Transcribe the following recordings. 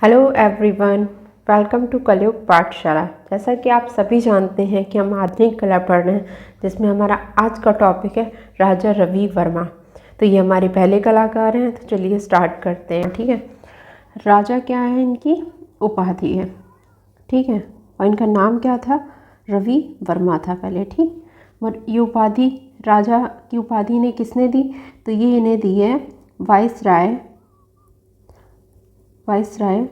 Hello everyone, welcome to कलयुग पाठशाला। जैसा कि आप सभी जानते हैं कि हम आधुनिक कला पढ़ रहे हैं, जिसमें हमारा आज का टॉपिक है राजा रवि वर्मा। तो ये हमारे पहले कलाकार हैं, तो चलिए स्टार्ट करते हैं। ठीक है, राजा क्या है, इनकी उपाधि है। ठीक है, और इनका नाम क्या था, रवि वर्मा था पहले। ठीक, और ये उपाधि, राजा की उपाधि इन्हें किसने दी, तो ये इन्हें दी है वाइसराय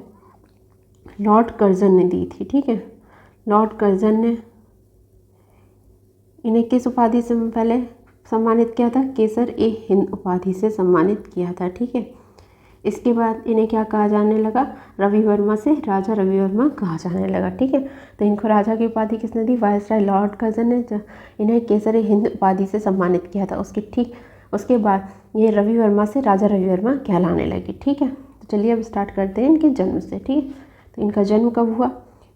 लॉर्ड कर्जन ने दी थी। ठीक है, लॉर्ड कर्जन ने इन्हें किस उपाधि से पहले सम्मानित किया था, केसर ए हिंद उपाधि से सम्मानित किया था। ठीक है, इसके बाद इन्हें क्या कहा जाने लगा, रवि वर्मा से राजा रवि वर्मा कहा जाने लगा। ठीक है, तो इनको राजा की उपाधि किसने दी, वाइसराय लॉर्ड कर्जन ने इन्हें केसर ए हिंद उपाधि से सम्मानित किया था। उसके बाद ये रवि वर्मा से राजा रवि वर्मा कहलाने लगे। ठीक है, तो चलिए अब स्टार्ट करते हैं इनके जन्म से। ठीक है, तो इनका जन्म कब हुआ,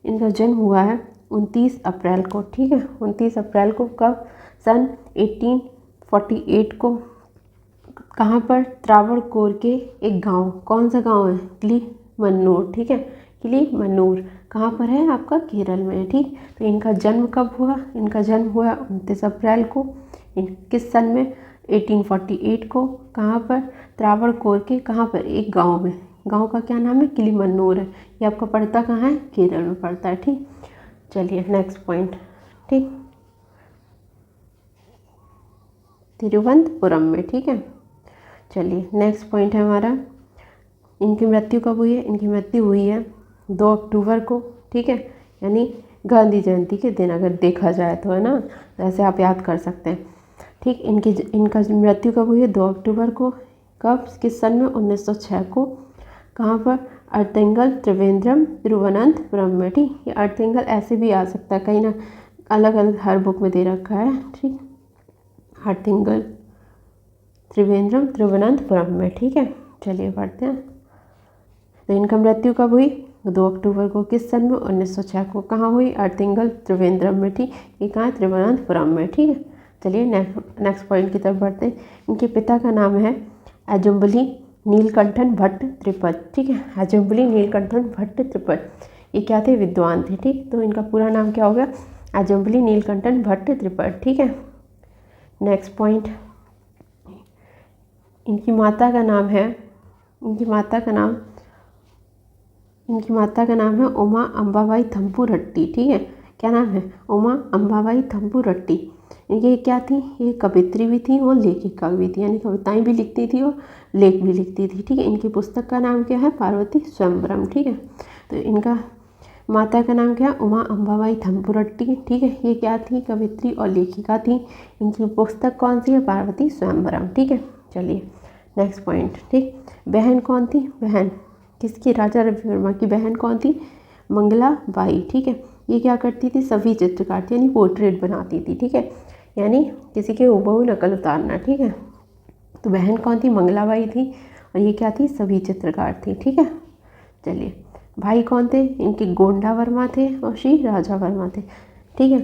इनका जन्म हुआ है 29 अप्रैल को। ठीक है, 29 अप्रैल को कब, सन 1848 को। कहाँ पर, त्रावणकोर के एक गांव, कौन सा गांव है, किलीमन्नूर। ठीक है, किलीमन्नूर कहाँ पर है, आपका केरल में है। ठीक, तो इनका जन्म कब हुआ, इनका जन्म हुआ 29 अप्रैल को। किस सन में, 1848 को। कहाँ पर, त्रावणकोर के, कहाँ पर, एक गांव में। गांव का क्या नाम है, किलीमन्नूर है। ये आपका पड़ता कहाँ है, केरल में पड़ता है। ठीक, चलिए नेक्स्ट पॉइंट। ठीक, तिरुवनंतपुरम में। ठीक है, चलिए नेक्स्ट पॉइंट है हमारा, इनकी मृत्यु कब हुई है, इनकी मृत्यु हुई है 2 अक्टूबर को। ठीक है, यानी गांधी जयंती के दिन अगर देखा जाए तो, है ना, ऐसे आप याद कर सकते हैं। ठीक, इनका मृत्यु कब हुई है, 2 अक्टूबर को। कब, किस सन में, 1906 को। कहाँ पर, अर्तिंगल त्रिवेंद्रम तिरुवनंतपुरम में। ठीक, ये अर्तिंगल ऐसे भी आ सकता है, कहीं ना अलग अलग हर बुक में दे रखा है। ठीक, अर्तिंगल त्रिवेंद्रम तिरुवनंतपुरम में। ठीक है, चलिए पढ़ते हैं। तो इनका मृत्यु कब हुई, 2 अक्टूबर को। किस सन में, 1906 को। कहाँ हुई, अर्तिंगल त्रिवेंद्रम में। ठीक, ये कहाँ है, तिरुवनंतपुरम में। ठीक है, चलिए नेक्स्ट पॉइंट की तरफ बढ़ते हैं। इनके पिता का नाम है अजुम्बली नीलकंठन भट्ट त्रिपद। ठीक है, अजुम्बली नीलकंठन भट्ट त्रिपद, ये क्या थे, विद्वान थे। ठीक, तो इनका पूरा नाम क्या हो गया, अजुम्बली नीलकंठन भट्ट त्रिपद। ठीक है, नेक्स्ट पॉइंट, इनकी माता का नाम है, इनकी माता का नाम है उमा अम्बाबाई थम्पू रट्टी। ठीक है, क्या नाम है, उमा अम्बाबाई थम्पू रट्टी। ये क्या थी, ये कवित्री भी थी और लेखिका भी थी, यानी कविताएं भी लिखती थी और लेख भी लिखती थी। ठीक है, इनकी पुस्तक का नाम क्या है, पार्वती स्वयंवरम। ठीक है, तो इनका माता का नाम क्या है, उमा अम्बाबाई थम्पू रट्टी। ठीक है, ये क्या थी, कवित्री और लेखिका थी। इनकी पुस्तक कौन सी है, पार्वती स्वयंवरम। ठीक है, चलिए नेक्स्ट पॉइंट। ठीक, बहन कौन थी, बहन किसकी, राजा रवि वर्मा की बहन कौन थी, मंगला बाई। ठीक है, ये क्या करती थी, सभी चित्रकार थी, यानी पोर्ट्रेट बनाती थी। ठीक है, यानी किसी के हूबहू नकल उतारना। ठीक है, तो बहन कौन थी, मंगला बाई थी, और ये क्या थी, सभी चित्रकार थी। ठीक है, चलिए भाई कौन थे, इनके गोंडा वर्मा थे और श्री राजा वर्मा थे। ठीक है,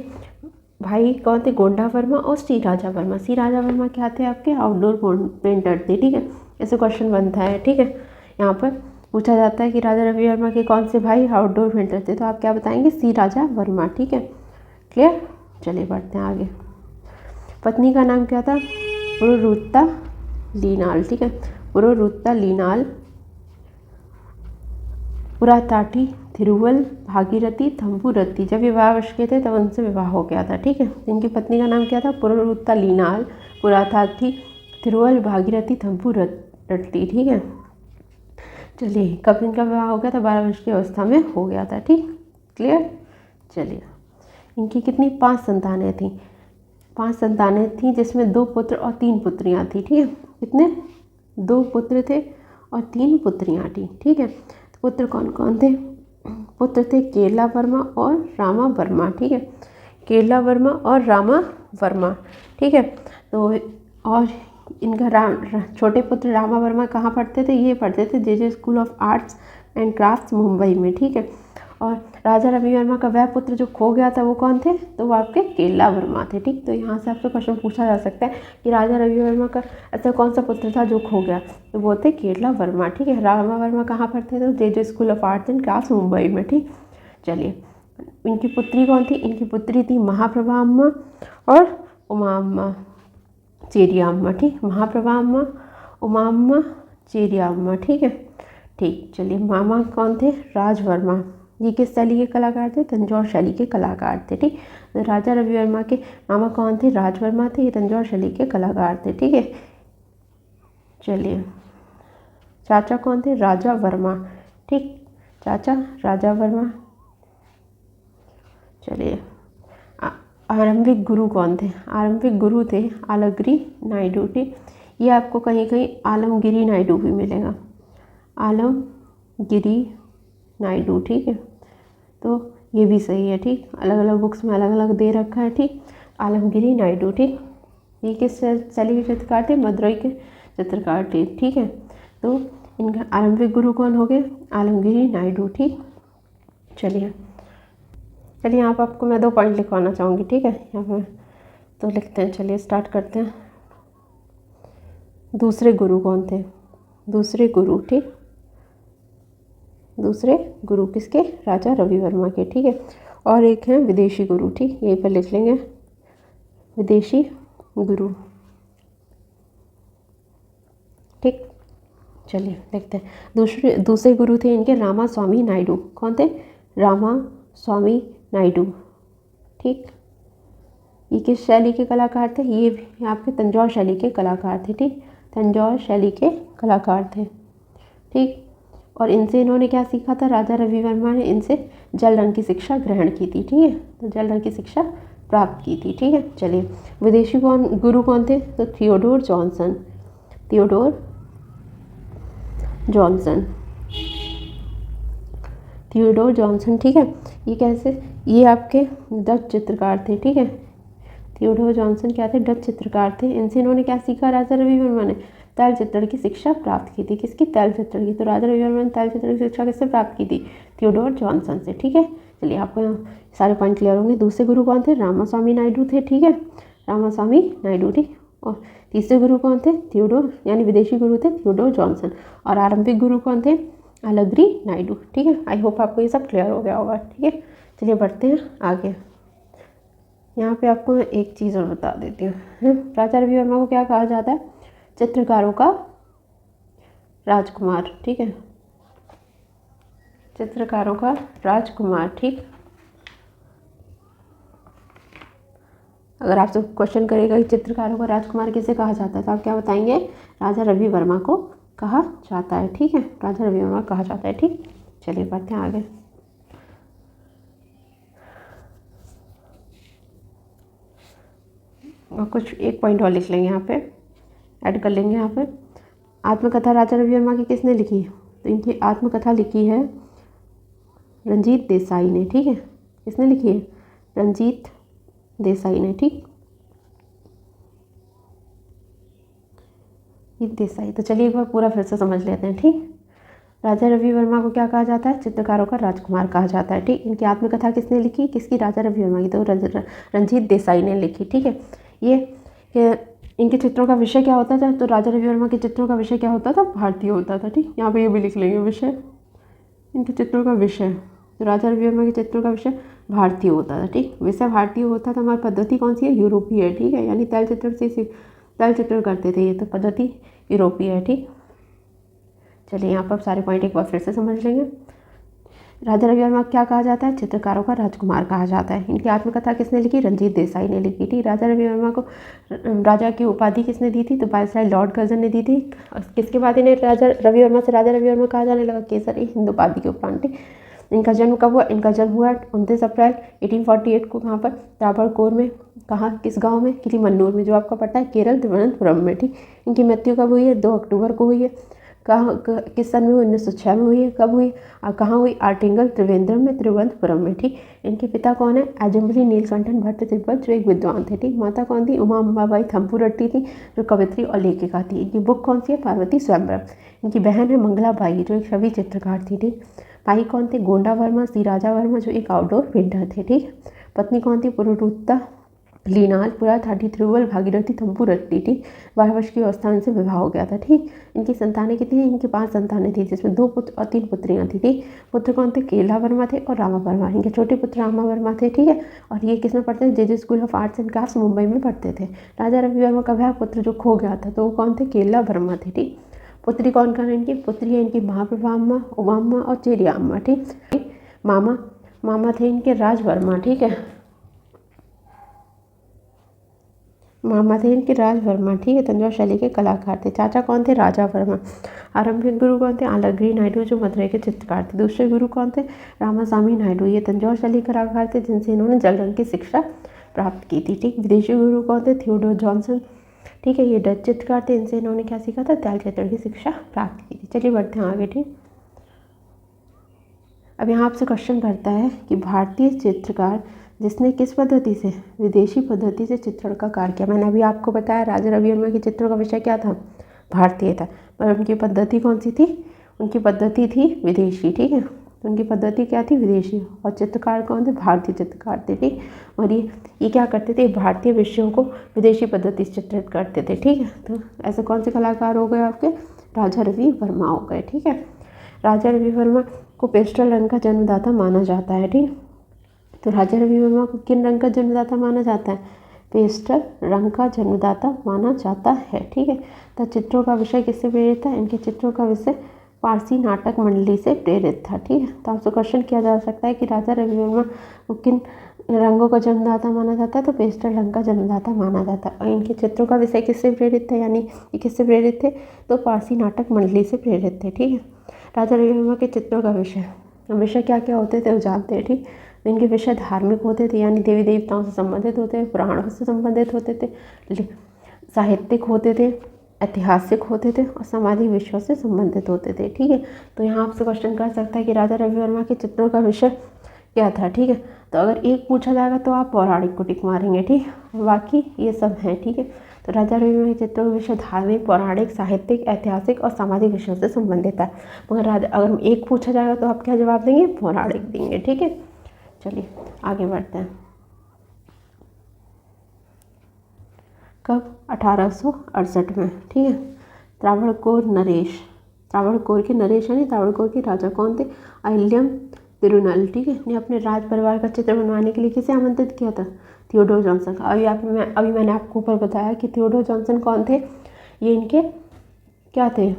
भाई कौन थे, गोंडा वर्मा और श्री राजा वर्मा। श्री राजा वर्मा क्या थे, आपके आउटडोर पेंटर थे। ठीक है, ऐसे क्वेश्चन बनता है। ठीक है, यहाँ पर पूछा जाता है कि राजा रवि वर्मा के कौन से भाई आउटडोर पेंटर थे, तो आप क्या बताएंगे, श्री राजा वर्मा। ठीक है, क्लियर, चलिए बढ़ते हैं आगे। पत्नी का नाम क्या था, पुरुरुत्ता लीनाल। ठीक है, पुरुरुत्ता लीनाल पुराताटी थिरुवल भागीरथी थम्पुरत्ती। जब विवाह वर्ष के थे तब उनसे विवाह हो गया था। ठीक है, इनकी पत्नी का नाम क्या था, पुरुरुत्ता लीनाल पुराताटी थिरुवल भागीरथी थम्पुरत्ती। ठीक है, चलिए कब इनका विवाह हो गया था, 12 वर्ष की अवस्था में हो गया था। ठीक, क्लियर, चलिए इनकी कितनी, 5 संतानें थीं। 5 संतानें थीं, जिसमें 2 पुत्र और 3 पुत्रियां थी। ठीक है, कितने, 2 पुत्र थे और 3 पुत्रियां थी। ठीक है, तो पुत्र कौन कौन थे, पुत्र थे केरला वर्मा और रामा वर्मा। ठीक है, केरला वर्मा और रामा वर्मा। ठीक है, तो और इनका छोटे पुत्र रामा वर्मा कहाँ पढ़ते थे, ये पढ़ते थे J J school of arts and crafts Mumbai में। ठीक है, और राजा रवि वर्मा का वह पुत्र जो खो गया था वो कौन थे, तो वो आपके केरला वर्मा थे। ठीक, तो यहाँ से आपसे क्वेश्चन पूछा जा सकता है कि राजा रवि वर्मा का ऐसा कौन सा पुत्र था जो खो गया, तो वो थे केरला वर्मा। ठीक है, रामा वर्मा कहाँ पर थे, तो JJ school of arts and craft Mumbai में। ठीक, चलिए इनकी पुत्री कौन थी, इनकी पुत्री थी महाप्रभा अम्मा और उमा अम्मा चेरिया अम्मा। ठीक, महाप्रभा अम्मा, उमा अम्मा, चेरिया अम्मा। ठीक है, ठीक, चलिए मामा कौन थे, राज वर्मा। ये किस शैली के कलाकार थे, तंजौर शैली के कलाकार थे। ठीक, तो राजा रवि वर्मा के मामा कौन थे, राज वर्मा थे, ये तंजौर शैली के कलाकार थे। ठीक है, चलिए चाचा कौन थे, राजा वर्मा। ठीक, चाचा राजा वर्मा। चलिए आरंभिक गुरु कौन थे, आरंभिक गुरु थे आलमगिरी नायडू। ठीक, ये आपको कहीं कहीं आलमगिरी नायडू भी मिलेगा, आलमगिरी नायडू। ठीक है, तो ये भी सही है। ठीक, अलग अलग बुक्स में अलग अलग दे रखा है। ठीक, आलमगिरी नायडू। ठीक, ये किस शैली के चित्रकार थे, मदुरई के चित्रकार थे। ठीक है, तो इनका आरंभिक गुरु कौन हो गए, आलमगिरी नायडू। ठीक, चलिए यहाँ पर आपको मैं 2 पॉइंट लिखवाना चाहूँगी। ठीक है, यहाँ पर तो लिखते हैं, चलिए स्टार्ट करते हैं। दूसरे गुरु कौन थे, दूसरे गुरु। ठीक, दूसरे गुरु किसके, राजा रवि वर्मा के। ठीक है, और एक है विदेशी गुरु। ठीक, यहीं पर लिख लेंगे विदेशी गुरु। ठीक, चलिए देखते हैं। दूसरे गुरु थे इनके रामा स्वामी नायडू। कौन थे, रामा स्वामी नायडू। ठीक, ये किस शैली के कलाकार थे, ये भी आपके तंजौर शैली के कलाकार थे। ठीक, तंजौर शैली के कलाकार थे। ठीक, और इनसे इन्होंने क्या सीखा था, राजा रवि वर्मा ने इनसे जल रंग की शिक्षा ग्रहण की थी। ठीक है, तो जल रंग की शिक्षा प्राप्त की थी। ठीक है, चलिए विदेशी गुरु कौन थे, तो Theodore Johnson, Theodore Johnson, Theodore Johnson. ठीक है, ये कैसे, ये आपके डच चित्रकार थे। ठीक है, थियोडोर जॉनसन क्या थे, डच चित्रकार थे। इनसे इन्होंने क्या सीखा, राजा रवि वर्मा ने तैल चित्रण की शिक्षा प्राप्त की थी। किसकी, तैल चित्रण की। तो राजा रवि वर्मा ने तैल चित्रण की शिक्षा किससे प्राप्त की थी, थियोडोर जॉनसन से। ठीक है, चलिए आपको यहाँ सारे पॉइंट क्लियर होंगे। दूसरे गुरु कौन थे, रामास्वामी नायडू थे। ठीक है, रामास्वामी नायडू। ठीक, और तीसरे गुरु कौन थे, थियोडोर, यानी विदेशी गुरु थे थियोडोर जॉनसन। और आरंभिक गुरु कौन थे, आलमगिरी नायडू। ठीक है, आई होप आपको ये सब क्लियर हो गया होगा। ठीक है, चलिए बढ़ते हैं आगे। यहाँ पे आपको मैं एक चीज़ और बता देती हूँ। राजा रवि वर्मा को क्या कहा जाता है, चित्रकारों का राजकुमार। ठीक है, चित्रकारों का राजकुमार। ठीक, अगर आपसे क्वेश्चन करेगा कि चित्रकारों का राजकुमार किसे कहा जाता है, तो आप क्या बताएंगे, राजा रवि वर्मा को कहा जाता है। ठीक है, राजा रवि वर्मा कहा जाता है। ठीक, चलिए बढ़ते हैं आगे। और कुछ एक पॉइंट और लिख लेंगे, यहाँ पे ऐड कर लेंगे। यहाँ पे आत्मकथा राजा रवि वर्मा की किसने लिखी, तो इनकी आत्मकथा लिखी है रंजीत देसाई ने। ठीक है, किसने लिखी है, रंजीत देसाई ने। ठीक, ये देसाई। तो चलिए एक बार पूरा फिर से समझ लेते हैं। ठीक, राजा रवि वर्मा को क्या कहा जाता है, चित्रकारों का राजकुमार कहा जाता है। ठीक, इनकी आत्मकथा किसने लिखी, किसकी, राजा रवि वर्मा की, तो रंजीत देसाई ने लिखी। ठीक है, ये इनके चित्रों का विषय क्या होता था, तो राजा रवि वर्मा के चित्रों का विषय क्या होता था, भारतीय होता था। ठीक, यहाँ पे ये भी लिख लेंगे विषय, इनके चित्रों का विषय, तो राजा रवि वर्मा के चित्रों का विषय भारतीय होता था। ठीक, विषय भारतीय होता था। हमारी पद्धति कौन सी है, यूरोपीय है। ठीक है, यानी तैल चित्रण करते थे, ये तो पद्धति यूरोपीय है। ठीक, चलिए यहाँ पर सारे पॉइंट एक बार फिर से समझ लेंगे। राजा रवि वर्मा क्या कहा जाता है, चित्रकारों का राजकुमार कहा जाता है। इनकी आत्मकथा किसने लिखी, रंजीत देसाई ने लिखी थी। राजा रवि वर्मा को राजा की उपाधि किसने दी थी, तो वायसराय लॉर्ड कर्जन ने दी थी। किसके बाद इन्हें राजा रवि वर्मा कहा जाने लगा, केसरी हिंद उपाधि के उपरांत। इनका जन्म कब हुआ, इनका जन्म हुआ 29 अप्रैल 1848 को। कहाँ पर, त्रावणकोर में। कहाँ, किस गांव में, किलीमन्नूर में, जो आपका पड़ता है केरल तिरुवनंतपुरम में। ठीक, इनकी मृत्यु कब हुई है, 2 अक्टूबर को हुई है। कहाँ, किस सन में हुई, 1906 में हुई है। कब हुई, और कहाँ हुई, आर्टिंगल त्रिवेंद्रम में, तिरुवनंतपुरम में। ठीक, इनके पिता कौन है, अजम्बली नीलकंठन भट्ट तिब्बत, जो एक विद्वान थे। ठीक, माता कौन थी, उमा अम्बाबाई थम्पुरट्टी थी, जो कवित्री और लेखिका थी। इनकी बुक कौन सी है, पार्वती स्वयंवर। इनकी बहन है मंगला बाई, जो एक छवि चित्रकार थी। ठीक, भाई कौन थे? गोंडा वर्मा, सी राजा वर्मा जो एक आउटडोर पेंटर थे, ठीक है। पत्नी कौन थी? पुरुरुत्ता लीनाल पुरा थाटी थिरुवल भागीरथी तंबुरट्टी, ठीक। 12 वर्ष की अवस्था में इनसे विवाह हो गया था, ठीक। इनकी संतानें कितनी थी? इनकी 5 संतानें थी, जिसमें 2 पुत्र और 3 पुत्रियां थी, ठीक। पुत्र कौन थे? केला वर्मा थे और रामा वर्मा। इनके छोटे पुत्र रामा वर्मा थे, ठीक है। और ये किसमें पढ़ते थे? J school of arts and crafts Mumbai में पढ़ते थे। राजा रवि वर्मा का वह पुत्र जो खो गया था, तो वो कौन थे? केला वर्मा थे, ठीक। पुत्री कौन कौन है इनकी? पुत्री है इनकी महाप्रभाम्मा, उमाम्मा और चेरियाम्मा, ठीक। मामा थे इनके राज वर्मा, ठीक है। मामा थे इनके राज वर्मा, ठीक है, तंजौर शैली के कलाकार थे। चाचा कौन थे? राजा वर्मा। आरंभिक गुरु कौन थे? आलगिरी नायडू जो मदुरई के चित्रकार थे। दूसरे गुरु कौन थे? रामासामी नायडू, ये तंजौर शैली कलाकार थे जिनसे इन्होंने जल रंग की शिक्षा प्राप्त की थी, ठीक। विदेशी गुरु कौन थे? थियोडोर जॉनसन, ठीक है, ये डच चित्रकार थे, इनसे इन्होंने क्या सीखा था? तैल चित्र की शिक्षा प्राप्त की थी। चलिए बढ़ते हैं आगे, ठीक। अब यहाँ आपसे क्वेश्चन करता है कि भारतीय चित्रकार जिसने किस पद्धति से? विदेशी पद्धति से चित्रण का कार्य किया। मैंने अभी आपको बताया राजा रवि वर्मा के चित्रों का विषय क्या था? भारतीय था, पर उनकी पद्धति कौन सी थी? उनकी पद्धति थी विदेशी, ठीक है। तो उनकी पद्धति क्या थी? विदेशी। और चित्रकार कौन थे? भारतीय चित्रकार थे, ठीक। और ये क्या करते थे? भारतीय विषयों को विदेशी पद्धति से चित्रित करते थे, ठीक है। तो ऐसे कौन से कलाकार हो गए आपके? राजा रवि वर्मा हो गए, ठीक है। राजा रवि वर्मा को पेस्टल रंग का जन्मदाता माना जाता है, ठीक। तो राजा रवि वर्मा को किन रंग का जन्मदाता माना जाता है? पेस्टल रंग का जन्मदाता माना जाता है, ठीक है। तो चित्रों का विषय किससे प्रेरित था? इनके चित्रों का विषय पारसी नाटक मंडली से प्रेरित था, ठीक है। तो आपसे क्वेश्चन किया जा सकता है कि राजा रवि वर्मा को किन रंगों का जन्मदाता माना जाता है? तो पेस्टल रंग का जन्मदाता माना जाता है। और इनके चित्रों का विषय किससे प्रेरित था, यानी ये किससे प्रेरित थे? तो पारसी नाटक मंडली से प्रेरित थे, ठीक है। राजा रवि वर्मा के चित्रों का विषय क्या क्या होते थे वो जानते हैं, ठीक। इनके विषय धार्मिक होते थे, यानी देवी देवताओं से संबंधित होते थे, पुराणों से संबंधित होते थे, साहित्यिक होते थे, ऐतिहासिक होते थे और सामाजिक विषयों से संबंधित होते थे, ठीक है। तो यहाँ आपसे क्वेश्चन कर सकता है कि राजा रवि वर्मा के चित्रों का विषय क्या था, ठीक है। तो अगर एक पूछा जाएगा तो आप पौराणिक को टिक मारेंगे, ठीक। बाकी ये सब हैं, ठीक है। तो राजा रवि वर्मा के चित्रों का विषय धार्मिक, पौराणिक, साहित्यिक, ऐतिहासिक और सामाजिक विषयों से संबंधित है। मगर अगर एक पूछा जाएगा तो आप क्या जवाब देंगे? पौराणिक देंगे, ठीक है। चलिए आगे बढ़ते हैं। कब? 1868 में, ठीक है। त्रावणकोर के नरेश यानी त्रावणकोर के राजा कौन थे? अहिल्याम तिरुनल, ठीक है, ने अपने राज परिवार का चित्र बनवाने के लिए किसे आमंत्रित किया था? Theodore Johnson. अभी मैंने आपको ऊपर बताया कि थियोडोर जॉनसन कौन थे? ये इनके क्या थे?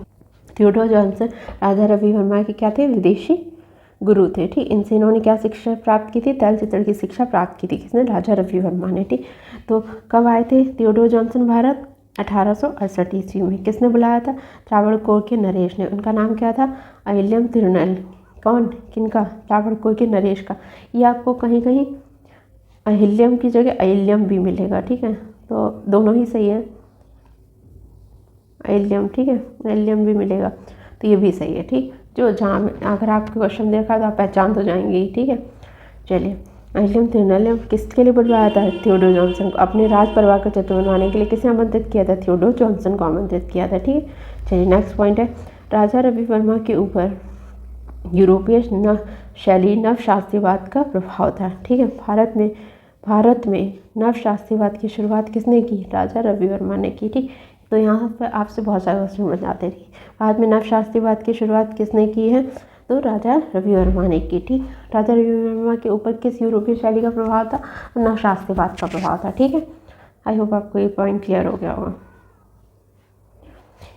थियोडोर जॉनसन राजा रवि वर्मा के क्या थे? विदेशी गुरु थे, ठीक। इनसे इन्होंने क्या शिक्षा प्राप्त की थी? तैल चित्रण की शिक्षा प्राप्त की थी। किसने? राजा रवि वर्मा ने, ठीक। तो कब आए थे थियोडोर जॉनसन भारत? 1868 ईस्वी में। किसने बुलाया था? त्रावणकोर के नरेश ने। उनका नाम क्या था? अहिल्याम तिरुनल। कौन? किनका? त्रावणकोर के नरेश का। ये आपको कहीं कहीं अहिल्याम की जगह अहिल्याम भी मिलेगा, ठीक है। तो दोनों ही सही है, अहिल्याम, ठीक है, अहिल्याम भी मिलेगा, तो ये भी सही है, ठीक। जो जहाँ अगर आपके क्वेश्चन देखा तो आप पहचान तो जाएंगे ही, ठीक है। चलिए अहिल्याम तिरुनल ने किसके लिए बुलवाया था? थियोडोर जॉनसन को। अपने राज परिवार का चित्र बनवाने के लिए किसे आमंत्रित किया था? थियोडोर जॉनसन को आमंत्रित किया था, ठीक है। चलिए नेक्स्ट पॉइंट है, राजा रवि वर्मा के ऊपर यूरोपीय शैली नवशास्त्रीवाद का प्रभाव था, ठीक है। भारत में नवशास्त्रीवाद की शुरुआत किसने की? राजा रवि वर्मा ने की, ठीक। तो यहाँ पर आपसे बहुत सारे क्वेश्चन बन जाते हैं। भारत में नवशास्त्रीवाद की शुरुआत किसने की है? तो राजा रवि वर्मा ने की, ठीक। राजा रवि वर्मा के ऊपर किस यूरोपीय शैली का प्रभाव था? नवशास्त्रीवाद का प्रभाव था, ठीक है। आई होप आपको ये पॉइंट क्लियर हो गया होगा।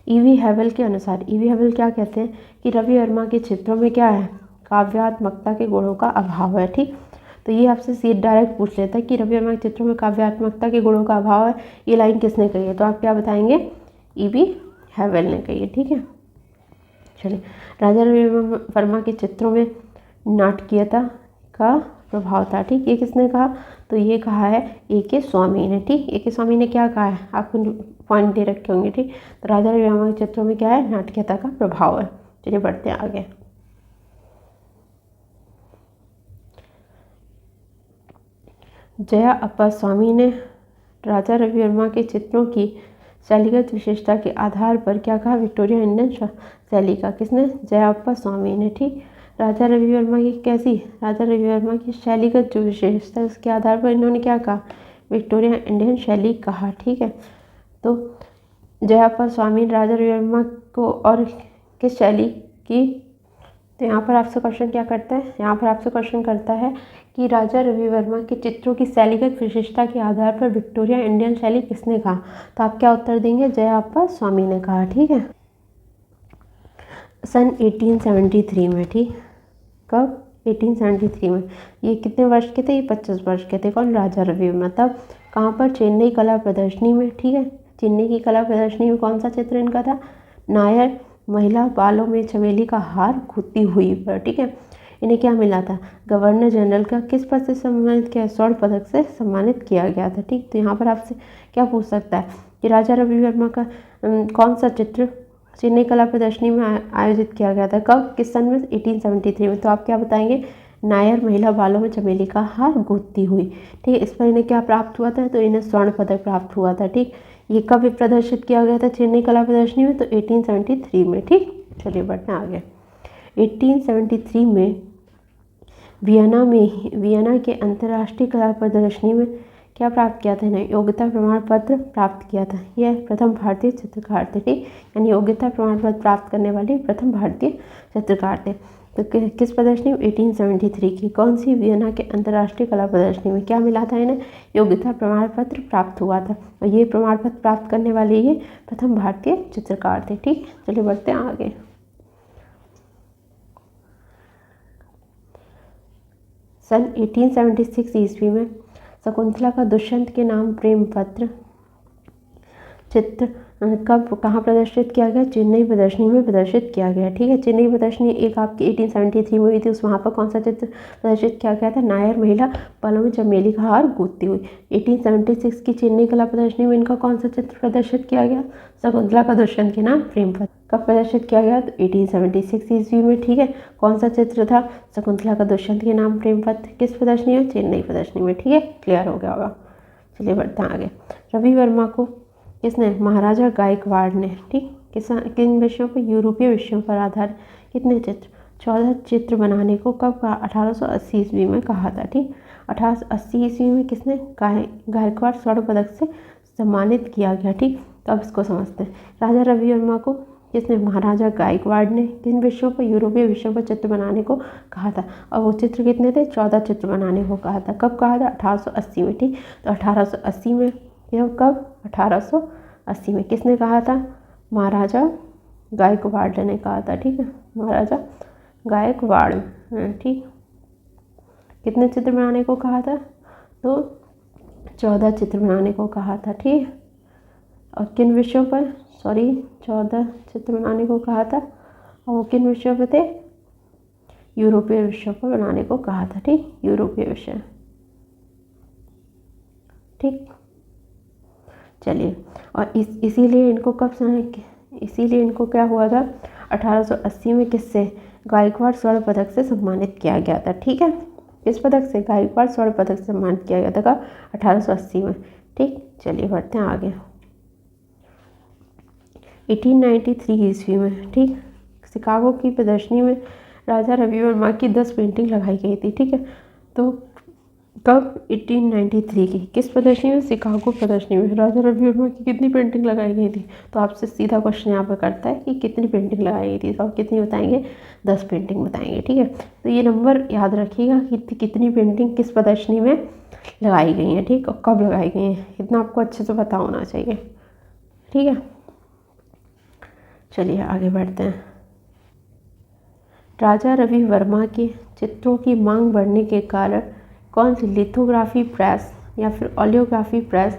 ईवी हैवेल के अनुसार, ईवी हैवेल क्या कहते हैं कि रवि वर्मा के चित्रों में क्या है? काव्यात्मकता के गुणों का अभाव है, ठीक। तो ये आपसे सीट डायरेक्ट पूछ लेता है कि रवि वर्मा के चित्रों में काव्यात्मकता के गुणों का अभाव है, ये लाइन किसने कही है? तो आप क्या बताएंगे? ईवी हैवेल ने कही है, ठीक है। चलिए राजा रवि वर्मा के चित्रों में नाटकीयता का प्रभाव था, ठीक। ये किसने कहा? तो ये कहा है ए.के. स्वामी ने, ठीक। ए.के. स्वामी ने क्या कहा है? आपको पॉइंट दे रखे होंगे, ठीक। तो राजा रवि वर्मा के चित्रों में क्या है? नाटकीयता का प्रभाव है। चलिए बढ़ते हैं आगे। जया अप्पा स्वामी ने राजा रवि वर्मा के चित्रों की शैलीगत विशेषता के आधार पर क्या कहा? विक्टोरिया इंडियन शैली का। किसने? जया अप्पा स्वामी ने, ठीक। राजा रवि वर्मा की कैसी, राजा रवि वर्मा की शैलीगत जो विशेषता है उसके आधार पर इन्होंने क्या कहा, विक्टोरिया इंडियन शैली कहा। ठीक है, तो जयाप्पा स्वामी राजा रवि वर्मा को और किस शैली की, तो यहाँ पर आपसे क्वेश्चन क्या करता है, यहाँ पर आपसे क्वेश्चन करता है कि राजा रवि वर्मा के चित्रों की शैलीगत विशेषता के आधार पर विक्टोरिया इंडियन शैली किसने कहा, तो आप क्या उत्तर देंगे, जयाप्पा स्वामी ने कहा। ठीक है, सन 1873 में, ठीक, कब, 1873 में। ये कितने वर्ष के थे, ये 25 वर्ष के थे। कौन, राजा रवि वर्मा। तब कहाँ पर, चेन्नई कला प्रदर्शनी में। ठीक है, चेन्नई की कला प्रदर्शनी में कौन सा चित्र इनका था, नायर महिला बालों में चमेली का हार गूंथती हुई पर। ठीक है, इन्हें क्या मिला था, गवर्नर जनरल का किस पद से सम्मानित किया, स्वर्ण पदक से सम्मानित किया गया था। ठीक, तो यहाँ पर आपसे क्या पूछ सकता है कि राजा रवि वर्मा का कौन सा चित्र चेन्नई कला प्रदर्शनी में आयोजित किया गया था, कब, किस सन में, 1873 में। तो आप क्या बताएंगे, नायर महिला बालों में चमेली का हार गूंथती हुई। ठीक है, इस पर इन्हें क्या प्राप्त हुआ था, तो इन्हें स्वर्ण पदक प्राप्त हुआ था। ठीक, ये कब प्रदर्शित किया गया था चेन्नई कला प्रदर्शनी में, तो 1873 में। ठीक, चलिए बढ़ते हैं आगे। 1873 में वियना के अंतर्राष्ट्रीय कला प्रदर्शनी में क्या प्राप्त किया था, इन्हें योग्यता प्रमाण पत्र प्राप्त किया था। यह प्रथम भारतीय चित्रकार थे। ठीक, यानी योग्यता प्रमाण पत्र प्राप्त करने वाले प्रथम भारतीय चित्रकार थे। तो किस प्रदर्शनी में, 1873 की। कौन सी, वियना के अंतर्राष्ट्रीय कला प्रदर्शनी में। क्या मिला था इन्हें, योग्यता प्रमाण पत्र प्राप्त हुआ था, और ये प्रमाण पत्र प्राप्त करने वाले ये प्रथम भारतीय चित्रकार थे। ठीक, चलिए बढ़ते हैं आगे। सन 1876 ईस्वी में शकुंतला का दुष्यंत के नाम प्रेम पत्र चित्र कब, कहाँ प्रदर्शित किया गया, चेन्नई प्रदर्शनी में प्रदर्शित किया गया। ठीक है, चेन्नई प्रदर्शनी एक आपकी 1873 में हुई थी, उस वहाँ पर कौन सा चित्र प्रदर्शित किया गया था, नायर महिला बालों में चमेली का हार गूंथती हुई। 1876 की चेन्नई कला प्रदर्शनी में इनका कौन सा चित्र प्रदर्शित किया गया, शकुंतला का दुष्यंत के नाम प्रेम पत्र। कब प्रदर्शित किया गया, तो 1876 ईस्वी में। ठीक है, कौन सा चित्र था, शकुंतला का दुष्यंत के नाम प्रेम पत्र। किस प्रदर्शनी में, चेन्नई प्रदर्शनी में। ठीक है, क्लियर हो गया होगा। चलिए बढ़ते हैं आगे। रवि वर्मा को किसने, महाराजा गायकवाड़ ने। ठीक, किन विषयों पर, यूरोपीय विषयों पर आधारित कितने चित्र, 14 चित्र बनाने को कब कहा, 1880 ईस्वी में कहा था। ठीक, 1880 ईस्वी में किसने, गायकवाड़ स्वर्ण पदक से सम्मानित किया गया। ठीक, तो अब इसको समझते हैं। राजा रवि वर्मा को किसने, महाराजा गायकवाड़ ने किन विषयों पर, यूरोपीय विषयों पर चित्र बनाने को कहा था, और वो चित्र कितने थे, 14 चित्र बनाने को कहा था। कब कहा था, 1880 में। ठीक, तो 1880 में, यह कब, 1880 में। किसने कहा था, महाराजा गायकवाड़ ने कहा था। ठीक है, महाराजा गायकवाड़। ठीक, कितने चित्र बनाने को कहा था, तो 14 चित्र बनाने को कहा था। ठीक, और किन विषयों पर, 14 चित्र बनाने को कहा था, और वो किन विषयों पर थे, यूरोपीय विषयों पर बनाने को कहा था। ठीक, यूरोपीय विषय। ठीक, चलिए, और इसीलिए इनको इसीलिए इनको क्या हुआ था, 1880 में किससे, गायकवाड़ स्वर्ण पदक से सम्मानित किया गया था। ठीक है, किस पदक से, गायकवाड़ स्वर्ण पदक से सम्मानित किया गया था कब, 1880 में। ठीक, चलिए बढ़ते हैं आगे। 1893 ईस्वी में, ठीक, शिकागो की प्रदर्शनी में राजा रवि वर्मा की 10 पेंटिंग लगाई गई थी। ठीक है, तो कब, 1893 की। किस प्रदर्शनी में, शिकागो प्रदर्शनी में। राजा रवि वर्मा की कितनी पेंटिंग लगाई गई थी, तो आपसे सीधा क्वेश्चन यहाँ पर करता है कि कितनी पेंटिंग लगाई गई थी, तो आप कितनी बताएंगे, 10 पेंटिंग बताएंगे। ठीक है, तो ये नंबर याद रखिएगा कि कितनी पेंटिंग किस प्रदर्शनी में लगाई गई हैं। ठीक, और कब लगाई गई हैं, इतना आपको अच्छे से पता होना चाहिए। ठीक है, चलिए आगे बढ़ते हैं। राजा रवि वर्मा के चित्रों की मांग बढ़ने के कारण कौन सी लिथोग्राफी प्रेस या फिर ओलियोग्राफी प्रेस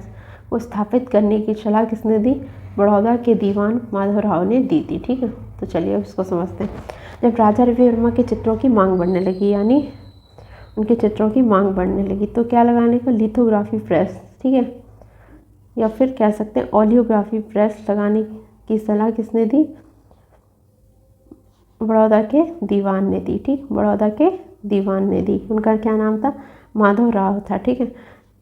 को स्थापित करने की सलाह किसने दी, बड़ौदा के दीवान माधवराव ने दी थी। ठीक है, तो चलिए अब इसको समझते हैं। जब राजा रवि वर्मा के चित्रों की मांग बढ़ने लगी, यानी उनके चित्रों की मांग बढ़ने लगी, तो क्या लगाने का, लिथोग्राफी प्रेस। ठीक है, या फिर कह सकते हैं ओलियोग्राफी प्रेस लगाने की सलाह किसने दी, बड़ौदा के दीवान ने दी। ठीक, बड़ौदा के दीवान ने दी। उनका क्या नाम था, माधवराव था। ठीक है,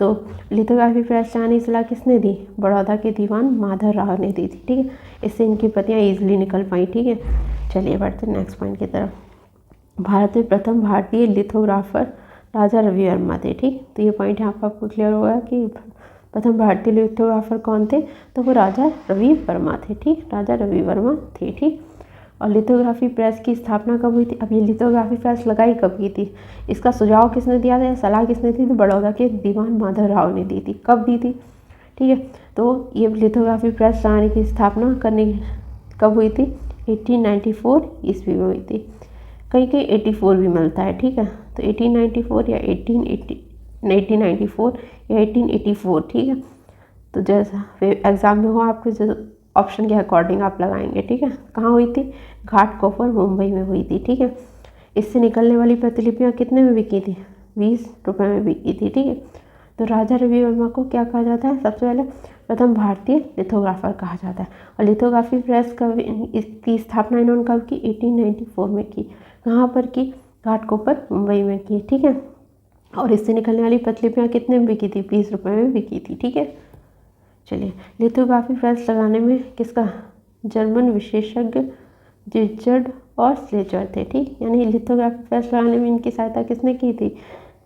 तो लिथोग्राफी प्रेस लगाने की सलाह किसने दी, बड़ौदा के दीवान माधवराव ने दी थी। ठीक है, इससे इनकी प्रतियाँ ईजिली निकल पाई। ठीक है, चलिए बढ़ते हैं नेक्स्ट पॉइंट की तरफ। भारत में प्रथम भारतीय लिथोग्राफर राजा रवि वर्मा थे। ठीक, तो ये पॉइंट यहाँ पर आपको क्लियर होगा कि प्रथम भारतीय लिथोग्राफर कौन थे, तो वो राजा रवि वर्मा थे। ठीक, राजा रवि वर्मा थे। ठीक, और लिथोग्राफी प्रेस की स्थापना कब हुई थी? अब ये लिथोग्राफी प्रेस लगाई कब की थी, इसका सुझाव किसने दिया था या सलाह किसने दी थी? बड़ौदा के दीवान माधवराव ने दी थी। कब दी थी? ठीक है, तो ये लिथोग्राफी प्रेस लगाने की स्थापना करने कब हुई थी? 1894 ईस्वी में हुई थी। कहीं कहीं 84 भी मिलता है। ठीक है, तो 1894 या 1894 या 1884। ठीक है, तो जैसा एग्ज़ाम में हो आपके जो ऑप्शन के अकॉर्डिंग आप लगाएंगे। ठीक है, कहाँ हुई थी? घाटकोपर मुंबई में हुई थी। ठीक है, इससे निकलने वाली प्रतिलिपियाँ कितने में बिकी थी? 20 रुपये में बिकी थी। ठीक है, तो राजा रवि वर्मा को क्या कहा जाता है? सबसे पहले प्रथम भारतीय लिथोग्राफर कहा जाता है। और लिथोग्राफी प्रेस का इसकी स्थापना इन्होंने कब की? 1894 में की। कहाँ पर की? घाटकोपर मुंबई में की। ठीक है, और इससे निकलने वाली प्रतिलिपियाँ कितने में बिकी थी? 20 रुपये में बिकी थी। ठीक है, चलिए, लिथोग्राफी प्रेस लगाने में किसका? जर्मन विशेषज्ञ रिचर्ड और स्लेचर थे। ठीक, यानी लिथोग्राफी प्रेस लगाने में इनकी सहायता किसने की थी?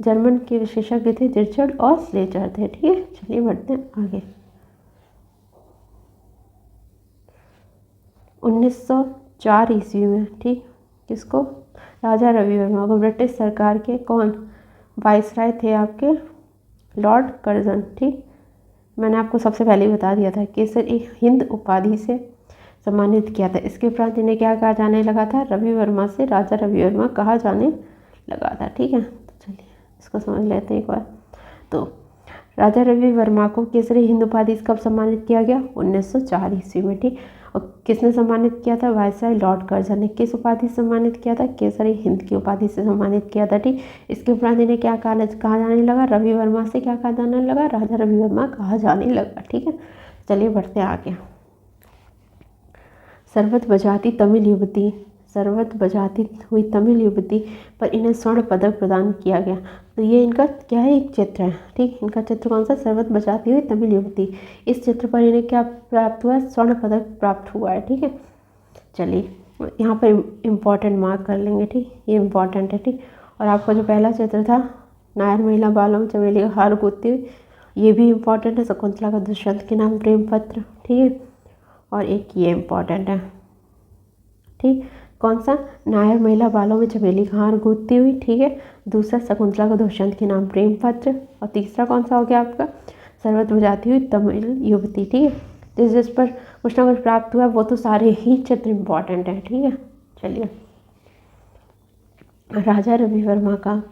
जर्मन के विशेषज्ञ थे रिचर्ड और स्लेचर थे। ठीक है, चलिए बढ़ते हैं आगे। 1904 ईस्वी में, ठीक, किसको? राजा रवि वर्मा को ब्रिटिश सरकार के कौन वाइसराय थे? आपके लॉर्ड कर्जन। ठीक, मैंने आपको सबसे पहले ही बता दिया था कि इसे एक हिंद उपाधि से सम्मानित किया था। इसके उपरांत इन्हें क्या कहा जाने लगा था? रवि वर्मा से राजा रवि वर्मा कहा जाने लगा था। ठीक है, तो चलिए इसको समझ लेते हैं एक बार। तो राजा रवि वर्मा को केसरी हिंद उपाधि से कब सम्मानित किया गया? 1904 ईस्वी में। ठीक, और किसने सम्मानित किया था? वायसराय लॉर्ड कर्जन ने। किस उपाधि से सम्मानित किया था? केसरी हिंद की उपाधि से सम्मानित किया था। ठीक, इसके उपरांत इन्हें क्या कहा जाने लगा? रवि वर्मा से क्या कहा जाने लगा? राजा रवि वर्मा कहा जाने लगा। ठीक है, चलिए बढ़ते हैं आगे। सर्वत बजाती तमिल युवती, सर्वत बजाती हुई तमिल युवती पर इन्हें स्वर्ण पदक प्रदान किया गया। तो ये इनका क्या है? एक चित्र है। ठीक, इनका चित्र कौन सा? सर्वत बजाती हुई तमिल युवती। इस चित्र पर इन्हें क्या प्राप्त हुआ? स्वर्ण पदक प्राप्त हुआ है। ठीक है, चलिए यहाँ पर इम्पॉर्टेंट मार्क कर लेंगे। ठीक, ये इम्पॉर्टेंट है। ठीक, और आपका जो पहला चित्र था नायर महिला बालों में चमेली का हार गूंथती हुई, ये भी इम्पॉर्टेंट है। शकुंतला का दुष्यंत के नाम प्रेम पत्र। ठीक है, और एक ये इम्पॉर्टेंट है। ठीक, कौन सा? नायर महिला बालों में चमेली का हार गूंथती हुई। ठीक है, दूसरा शकुंतला का दुष्यंत के नाम प्रेम पत्र, और तीसरा कौन सा हो गया आपका? सर्वत बजाती हुई तमिल युवती। ठीक है, जिस पर कुछ ना कुछ प्राप्त हुआ वो तो सारे ही चित्र इम्पॉर्टेंट हैं। ठीक है, चलिए, राजा रवि वर्मा का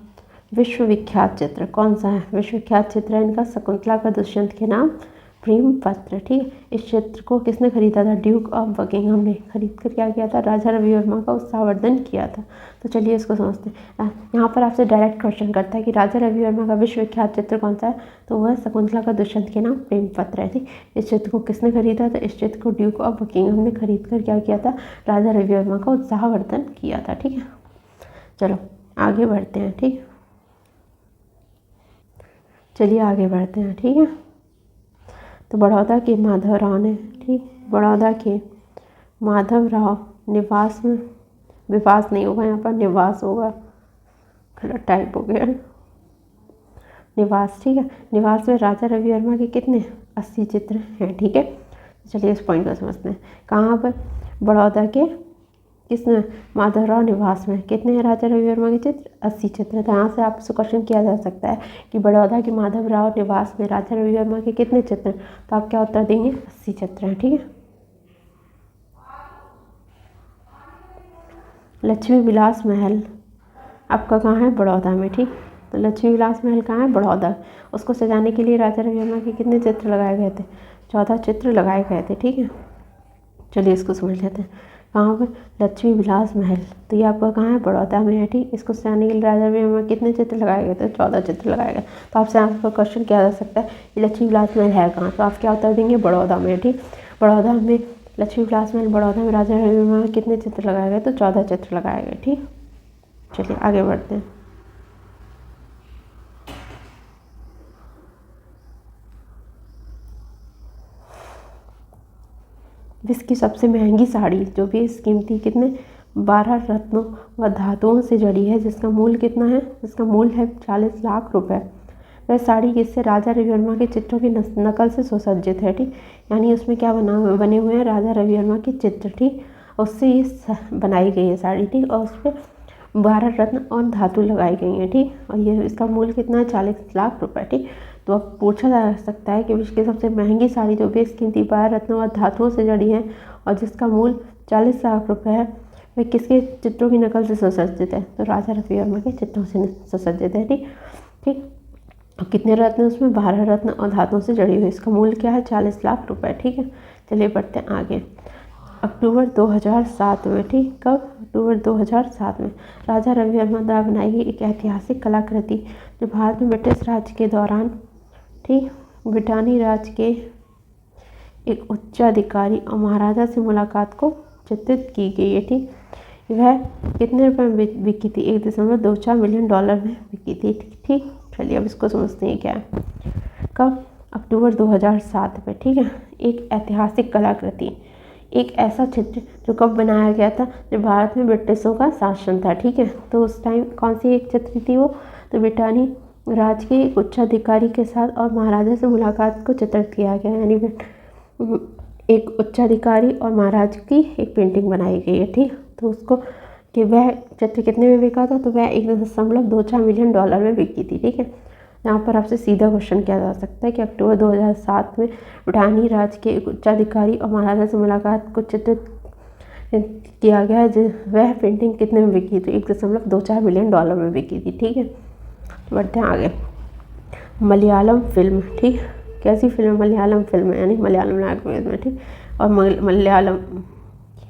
विश्वविख्यात चित्र कौन सा है? विश्वविख्यात चित्र है इनका शकुंतला का दुष्यंत के नाम प्रेम पत्र। ठीक, इस चित्र को किसने खरीदा था? ड्यूक ऑफ बकिंघम ने खरीद कर क्या किया था? राजा रवि वर्मा का उत्साहवर्धन किया था। तो चलिए इसको समझते हैं। यहाँ पर आपसे डायरेक्ट क्वेश्चन करता है कि राजा रवि वर्मा का विश्वविख्यात चित्र कौन सा है? तो वह शकुंतला का दुष्यंत के नाम प्रेम पत्र है। ठीक, इस चित्र को किसने खरीदा था? इस चित्र को ड्यूक ऑफ बकिंघम ने खरीद कर क्या किया था? राजा रवि वर्मा का उत्साहवर्धन किया था। ठीक है, चलो आगे बढ़ते हैं। ठीक, चलिए आगे बढ़ते हैं। ठीक है, तो बड़ौदा के माधवराव ने, ठीक, बड़ौदा के माधवराव निवास में, विवास नहीं होगा यहाँ पर, निवास होगा, गलत टाइप हो गया, निवास। ठीक है, निवास में राजा रवि वर्मा के कितने? 80 चित्र हैं। ठीक है, चलिए इस पॉइंट को समझते हैं। कहाँ पर? बड़ौदा के किस माधवराव निवास में कितने हैं राजा रवि वर्मा के चित्र? 80 चित्र। तो यहाँ से आपसे क्वेश्चन किया जा सकता है कि बड़ौदा के माधवराव निवास में राजा रवि वर्मा के कितने चित्र? तो आप क्या उत्तर देंगे? 80 चित्र हैं। ठीक है, लक्ष्मी विलास महल आपका कहाँ है? बड़ौदा में। ठीक, तो लक्ष्मी विलास महल कहाँ है? बड़ौदा। उसको सजाने के लिए राजा रवि वर्मा के कितने चित्र लगाए गए थे? 14 चित्र लगाए गए थे। ठीक है, चलिए इसको समझ लेते हैं। कहाँ पर? लक्ष्मी विलास महल। तो ये आपका कहाँ है? बड़ौदा में है। ठीक, इसको सजाने के लिए राजा रवि वर्मा कितने चित्र लगाए गए थे? 14 चित्र लगाए गए। तो आपसे आपका क्वेश्चन किया जा सकता है कि लक्ष्मी विलास महल है कहाँ? तो आप क्या उत्तर देंगे? बड़ौदा में। ठीक, बड़ौदा में लक्ष्मी विलास महल बड़ौदा में राजा रवि वर्मा में कितने चित्र लगाए गए? तो 14 चित्र लगाए गए। ठीक, चलिए आगे बढ़ते हैं। विश्व की सबसे महंगी साड़ी जो भी स्कीम थी कितने? 12 रत्नों व धातुओं से जड़ी है, जिसका मूल्य कितना है? जिसका मूल्य है 40 लाख रुपए। वह साड़ी किससे? राजा रविवर्मा के चित्रों की नकल से सुसज्जित है, ठीक। यानी उसमें क्या बने हुए हैं? राजा रविवर्मा के चित्र, ठीक। उससे ये बनाई गई है साड़ी, ठीक। और उस पर 12 रत्न और धातु लगाई गई हैं, ठीक। और ये इसका मूल्य कितना है? 40 लाख रुपए, ठीक। तो अब पूछा जा सकता है कि विश्व की सबसे महंगी साड़ी जो बेशकीमती 12 रत्नों और धातुओं से जड़ी है और जिसका मूल्य 40 लाख रुपए है, वह किसके चित्रों की नकल से सुसज्जित है? तो राजा रविवर्मा के चित्रों से सुसज्जित है, ठीक। ठीक। और कितने रत्न? उसमें 12 रत्न और धातुओं से जड़ी हुई। इसका मूल्य क्या है? 40 लाख रुपए, ठीक है। चलिए बढ़ते हैं आगे। अक्टूबर 2007 में, ठीक। कब? अक्टूबर 2007 में राजा रविवर्मा द्वारा बनाई गई एक ऐतिहासिक कलाकृति जो भारत में ब्रिटिश राज के दौरान, ठीक, ब्रिटानी राज के एक उच्चाधिकारी और महाराजा से मुलाकात को चित्रित की गई है, ठीक। वह कितने रुपए में बिकी थी? $1.24 मिलियन में बिकी थी, ठीक। चलिए अब इसको समझते हैं क्या है। कब? अक्टूबर 2007 में, ठीक है। एक ऐतिहासिक कलाकृति, एक ऐसा चित्र जो कब बनाया गया था? जब भारत में ब्रिटिशों का शासन था, ठीक है। तो उस टाइम कौन सी एक चित्र थी वो? तो ब्रिटानी राज के एक उच्चाधिकारी के साथ और महाराजा से मुलाकात को चित्रित किया गया, यानी एक उच्चाधिकारी और महाराज की एक पेंटिंग बनाई गई है, ठीक। तो उसको कि वह चित्र कितने में बिका था? तो वह $1.24 मिलियन में बिकी थी, ठीक है। यहाँ पर आपसे सीधा क्वेश्चन किया जा सकता है कि अक्टूबर 2007 में ब्रिटानी राज के एक उच्चाधिकारी और महाराजा से मुलाकात को चित्रित किया गया है, वह पेंटिंग कितने में बिकी? तो $1.24 मिलियन में बिकी थी, ठीक है। बढ़ते हैं आगे। मलयालम फिल्म, ठीक। कैसी फिल्म? मलयालम फिल्म, यानी मलयालम लैंग्वेज में, ठीक। और मलयालम,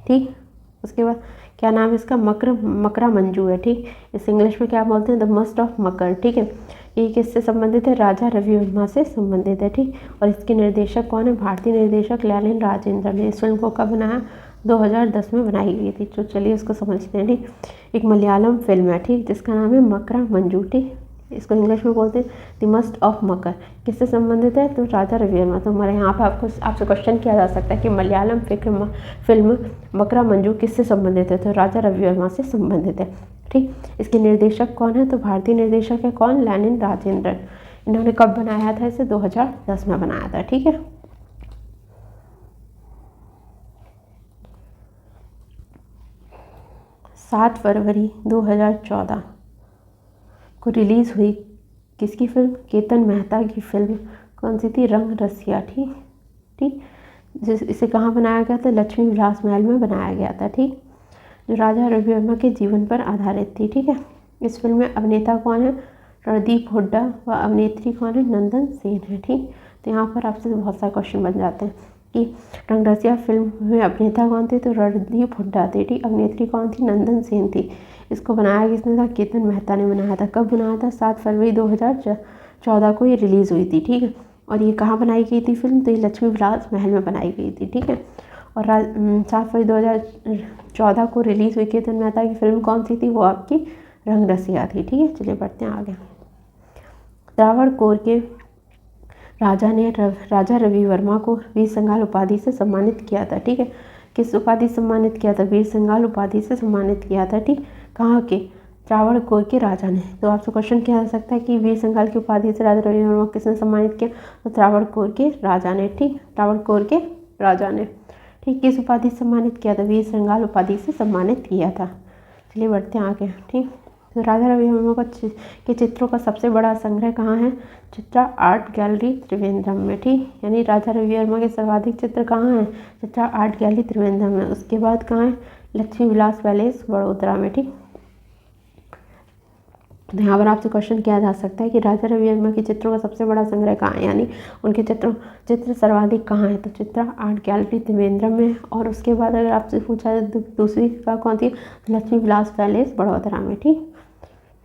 ठीक। उसके बाद क्या नाम है इसका? मकरा मंजू है, ठीक। इस इंग्लिश में क्या बोलते हैं? द मस्ट ऑफ मकर, ठीक है। ये किससे संबंधित है? राजा रविवर्मा से संबंधित है, ठीक। और इसके निर्देशक कौन है? भारतीय निर्देशक लैलिन राजेंद्र ने। इस फिल्म को कब बनाया? 2010 में बनाई गई थी। तो चलिए इसको समझते हैं, ठीक। एक मलयालम फिल्म है, ठीक, जिसका नाम है मकरा मंजू, ठीक। इसको इंग्लिश में बोलते हैं द मस्ट ऑफ मकर। किससे संबंधित है? तो राजा रविवर्मा। तो हमारे यहाँ पर आपसे क्वेश्चन किया जा सकता है कि मलयालम फिल्म मकरा मंजू किससे संबंधित है? तो राजा रविवर्मा से संबंधित है, ठीक। इसके निर्देशक कौन है? तो भारतीय निर्देशक है कौन? लैलिन राजेंद्रन। इन्होंने कब बनाया था इसे? 2010 में बनाया था, ठीक है। सात फरवरी 2014 को रिलीज़ हुई किसकी फिल्म? केतन मेहता की फिल्म कौन सी थी? रंग रसिया, ठीक, ठीक। इसे कहाँ बनाया गया था? लक्ष्मी विलास महल में बनाया गया था, ठीक। जो राजा रविवर्मा के जीवन पर आधारित थी, ठीक है। इस फिल्म में अभिनेता कौन है? रणदीप हुड्डा व अभिनेत्री कौन है? नंदन सेन है, ठीक। तो यहाँ पर आपसे बहुत सारे क्वेश्चन बन जाते हैं कि रंग रसिया फिल्म में अभिनेता कौन थे? तो रणदीप हुड्डा थे, ठीक। अभिनेत्री कौन थी? नंदन सेन थी। इसको बनाया किसने था? केतन मेहता ने बनाया था। कब बनाया था? 7 फरवरी 2014 को ये रिलीज़ हुई थी, ठीक है। और ये कहाँ बनाई गई थी फिल्म? तो ये लक्ष्मी विलास महल में बनाई गई थी, ठीक है। और 7 फरवरी 2014 को रिलीज़ हुई केतन मेहता की फिल्म कौन सी थी? वो आपकी रंग रसिया थी, ठीक है। चलिए बढ़ते हैं आगे। त्रावणकोर के राजा ने राजा रविवर्मा को वीर संगाल उपाधि से सम्मानित किया था, ठीक है। किस उपाधि से सम्मानित किया था? वीर संगाल उपाधि से सम्मानित किया था, ठीक। कहाँ के? त्रावणकोर के राजा ने। तो आपसे क्वेश्चन किया जा सकता है कि वीर संगाल की उपाधि से राजा रविवर्मा को किसने सम्मानित किया? तो त्रावणकोर के राजा ने, ठीक। त्रावणकोर के राजा ने, ठीक। किस उपाधि से सम्मानित किया था? वीर संगाल उपाधि से सम्मानित किया था। चलिए बढ़ते हैं आगे, ठीक। तो राजा रविवर्मा के चित्रों का सबसे बड़ा संग्रह कहाँ है? चित्रा आर्ट गैलरी त्रिवेंद्रम में, ठीक। यानी राजा रविवर्मा के सर्वाधिक चित्र कहाँ हैं? चित्रा आर्ट गैलरी त्रिवेंद्रम में। उसके बाद कहाँ है? लक्ष्मी विलास पैलेस बड़ोदरा में, ठीक। तो यहाँ पर आपसे क्वेश्चन किया जा सकता है कि राजा रविवर्मा के चित्रों का सबसे बड़ा संग्रह कहाँ है, यानी उनके चित्र सर्वाधिक कहाँ है? तो चित्रा आर्ट गैलरी त्रिवेंद्रम में। और उसके बाद अगर आपसे पूछा जाए दूसरी का कौन थी? लक्ष्मी विलास पैलेस बड़ोदरा में, ठीक।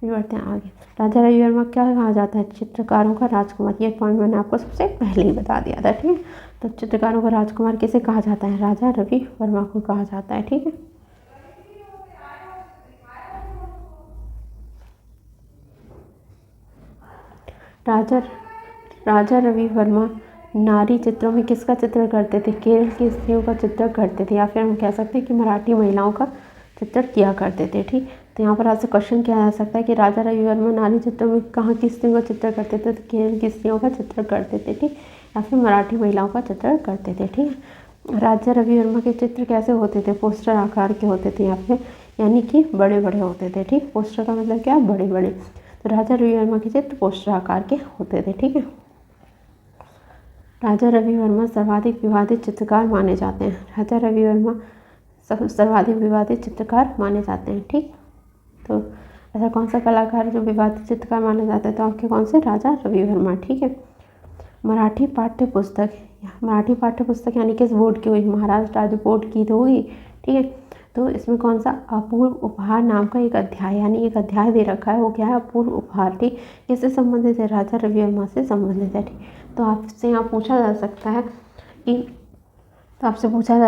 बढ़ते हैं आगे। राजा रविवर्मा क्या कहा जाता है? चित्रकारों का राजकुमार। ये पॉइंट मैंने आपको सबसे पहले ही बता दिया था, ठीक है। तो चित्रकारों का राजकुमार किसे कहा जाता है? राजा रविवर्मा को कहा जाता है, ठीक है। राजा रविवर्मा नारी चित्रों में किसका चित्र करते थे? केरल की स्त्रियों का चित्र करते थे, या फिर हम कह सकते हैं कि मराठी महिलाओं का चित्रण किया करते थे। ठीक, तो यहाँ पर आपसे क्वेश्चन किया जा सकता है कि राजा रवि वर्मा नारी चित्रों में कहाँ की स्त्रियों का चित्रण करते थे, तो केरल की स्त्रियों का चित्रण करते थे। ठीक, या फिर मराठी महिलाओं का चित्रण करते थे। ठीक, राजा रवि वर्मा के चित्र कैसे होते थे, पोस्टर आकार के होते थे यहाँ पे, यानी कि बड़े बड़े होते थे। ठीक, पोस्टर का मतलब क्या, बड़े बड़े। तो राजा रवि वर्मा के चित्र पोस्टर आकार के होते थे। ठीक है, राजा रवि वर्मा सर्वाधिक विवादित चित्रकार माने जाते हैं। राजा रवि वर्मा सर्वाधिक विवादित चित्रकार माने जाते हैं। ठीक, तो ऐसा कौन सा कलाकार जो विवादित चित्रकार माने जाते हैं, तो आपके कौन से, राजा रवि वर्मा। ठीक है, मराठी पाठ्य पुस्तक यानी किस बोर्ड की हुई, महाराष्ट्र राज्य बोर्ड की तो हुई। ठीक है, तो इसमें कौन सा, अपूर्व उपहार नाम का एक अध्याय, यानी एक अध्याय दे रखा है, वो क्या है, अपूर्व उपहार। ठीक, किससे संबंधित है, राजा रवि वर्मा से संबंधित है। ठीक, तो आपसे यहाँ पूछा जा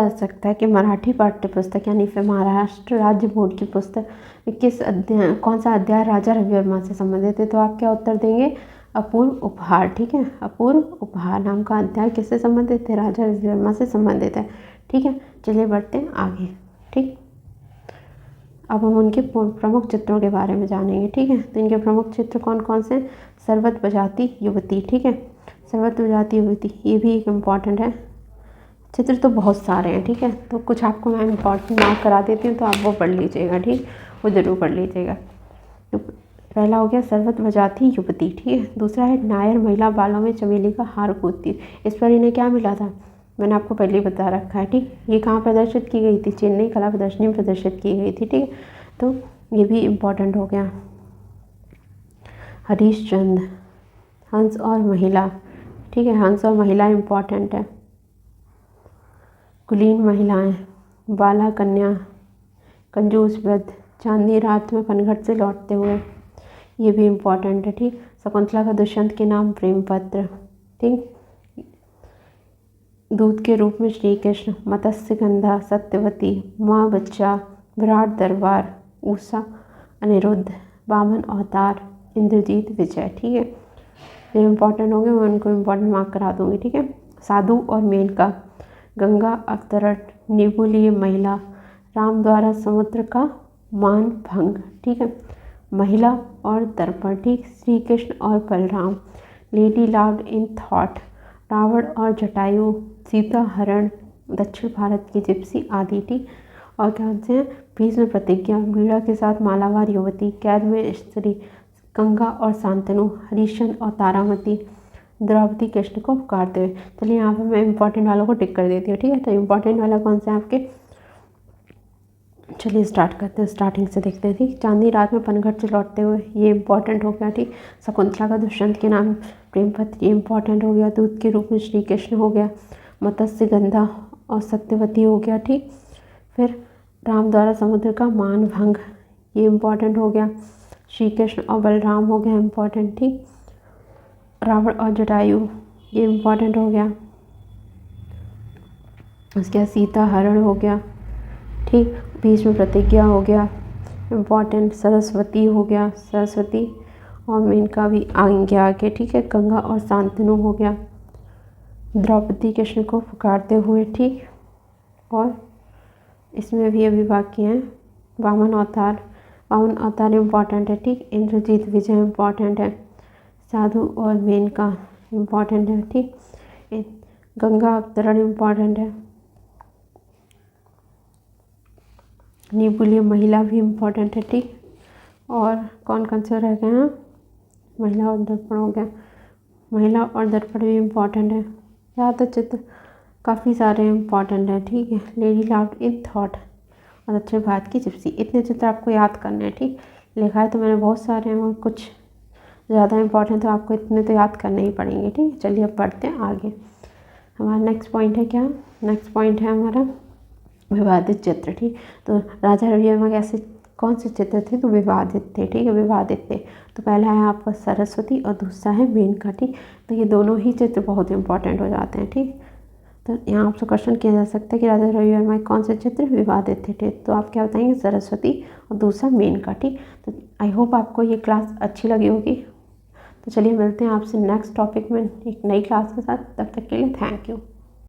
सकता है कि मराठी पाठ्य पुस्तक यानी फिर महाराष्ट्र राज्य बोर्ड की पुस्तक किस अध्याय, कौन सा अध्याय राजा रवि वर्मा से संबंधित है, तो आप क्या उत्तर देंगे, अपूर्व उपहार। ठीक है, अपूर्व उपहार नाम का अध्याय किससे संबंधित है, राजा रवि वर्मा से संबंधित है। ठीक है, चलिए बढ़ते हैं आगे। ठीक, अब हम उनके प्रमुख चित्रों के बारे में जानेंगे। ठीक है, तो इनके प्रमुख चित्र कौन कौन से, सर्वत बजाती युवती। ठीक है, सर्वत बजाती युवती, ये भी एक इम्पॉर्टेंट है। चित्र तो बहुत सारे हैं। ठीक है, तो कुछ आपको मैं इम्पॉर्टेंट मार्क करा देती हूँ, तो आप वो पढ़ लीजिएगा। ठीक, वो ज़रूर पढ़ लीजिएगा। तो पहला हो गया सर्वत बजाती युवती। ठीक है, दूसरा है नायर महिला बालों में चमेली का हार कूदती। इस पर इन्हें क्या मिला था, मैंने आपको पहले ही बता रखा है। ठीक, ये कहाँ प्रदर्शित की गई थी, चेन्नई कला प्रदर्शनी में प्रदर्शित की गई थी। ठीक, तो ये भी इम्पोर्टेंट हो गया। हरीशचंद्र, हंस और महिला। ठीक है, हंस और महिला इम्पॉर्टेंट है। कुलीन महिलाएं, बाला कन्या, कंजूस वृद्ध, चांदनी रात में पनघट से लौटते हुए, ये भी इम्पॉर्टेंट है। ठीक, शकुंतला का दुष्यंत के नाम प्रेम पत्र। ठीक, दूत के रूप में श्री कृष्ण, मत्स्यगंधा, सत्यवती, माँ बच्चा, विराट दरबार, उषा अनिरुद्ध, वामन अवतार, इंद्रजीत विजय। ठीक है, ये इम्पॉर्टेंट होंगे, मैं उनको इम्पॉर्टेंट मार्क करा दूंगी। ठीक है, साधु और मेनका, गंगा अवतरण, निबुलीय महिला, राम द्वारा समुद्र का मान भंग। ठीक है, महिला और दर्पण। ठीक, श्री कृष्ण और Balram, lady loved in thought, Ravan और जटायु, सीता हरण, दक्षिण भारत की जिप्सी आदि। ठीक, और क्या होते हैं, भीष्म प्रतिज्ञा, वीणा के साथ मालावार युवती, कैद में स्त्री, गंगा और शांतनु, हरिश्चंद्र और तारामती, द्रौपदी कृष्ण को पुकारते हुए। चलिए यहाँ पर मैं इंपॉर्टेंट वालों को टिक कर देती हूँ। ठीक है, तो इम्पॉर्टेंट वाला कौन सा है आपके, चलिए स्टार्ट करते हैं, स्टार्टिंग से देखते हैं। ठीक, चांदनी रात में पनघट से लौटते हुए, ये इंपॉर्टेंट हो गया। ठीक, शकुंतला का दुष्यंत के नाम प्रेम पत्र, ये इंपॉर्टेंट हो गया। दूत के रूप में श्री कृष्ण हो गया। मत्स्यगंधा और सत्यवती हो गया। ठीक, फिर राम द्वारा समुद्र का मान भंग, ये इम्पॉर्टेंट हो गया। श्री कृष्ण और बलराम हो गया इम्पॉर्टेंट। ठीक, रावण और जटायु, ये इम्पॉर्टेंट हो गया। उसके बाद सीता हरण हो गया। ठीक, भीष्म प्रतिज्ञा हो गया इम्पॉर्टेंट। सरस्वती हो गया, सरस्वती और मेनका भी आएंगे आगे। ठीक है, गंगा और शांतनु हो गया। द्रौपदी कृष्ण को पुकारते हुए। ठीक, और इसमें भी अभी बाकी हैं वामन अवतार इम्पॉर्टेंट है। ठीक, इंद्रजीत विजय इम्पॉर्टेंट है। साधु और मेनका इम्पॉर्टेंट है। ठीक, गंगा अवतरण इम्पॉर्टेंट है। निबुलीय महिला भी इम्पॉर्टेंट है। ठीक, और कौन कौन से रह गए हैं, महिला और दर्पण हो गया, महिला और दर्पण भी इम्पॉर्टेंट है। यहाँ तो चित्र काफ़ी सारे इम्पॉर्टेंट हैं। ठीक है, लेडी लाव्ड इन थॉट और दक्षिण भारत की जिप्सी, इतने चित्र आपको याद करने हैं। ठीक, लिखा है तो मैंने बहुत सारे हैं और कुछ ज़्यादा इम्पॉर्टेंट, तो आपको इतने तो याद करने ही पड़ेंगे। ठीक, चलिए अब पढ़ते हैं आगे। हमारा नेक्स्ट पॉइंट है क्या, नेक्स्ट पॉइंट है हमारा विवादित चित्र। ठीक, तो राजा रवि वर्मा के ऐसे कौन से चित्र थे, तो विवादित थे। ठीक है, विवादित थे। तो पहला है आपका सरस्वती और दूसरा है मेनका। ठीक, तो ये दोनों ही चित्र बहुत इंपॉर्टेंट हो जाते हैं। ठीक, तो यहाँ आपसे क्वेश्चन किया जा सकता है कि राजा रवि वर्मा के कौन से चित्र विवादित थे। ठीक, तो आप क्या बताएंगे, सरस्वती और दूसरा मेनका। ठीक, तो आई होप आपको ये क्लास अच्छी लगी होगी। तो चलिए मिलते हैं आपसे नेक्स्ट टॉपिक में एक नई क्लास के साथ, तब तक के लिए थैंक यू।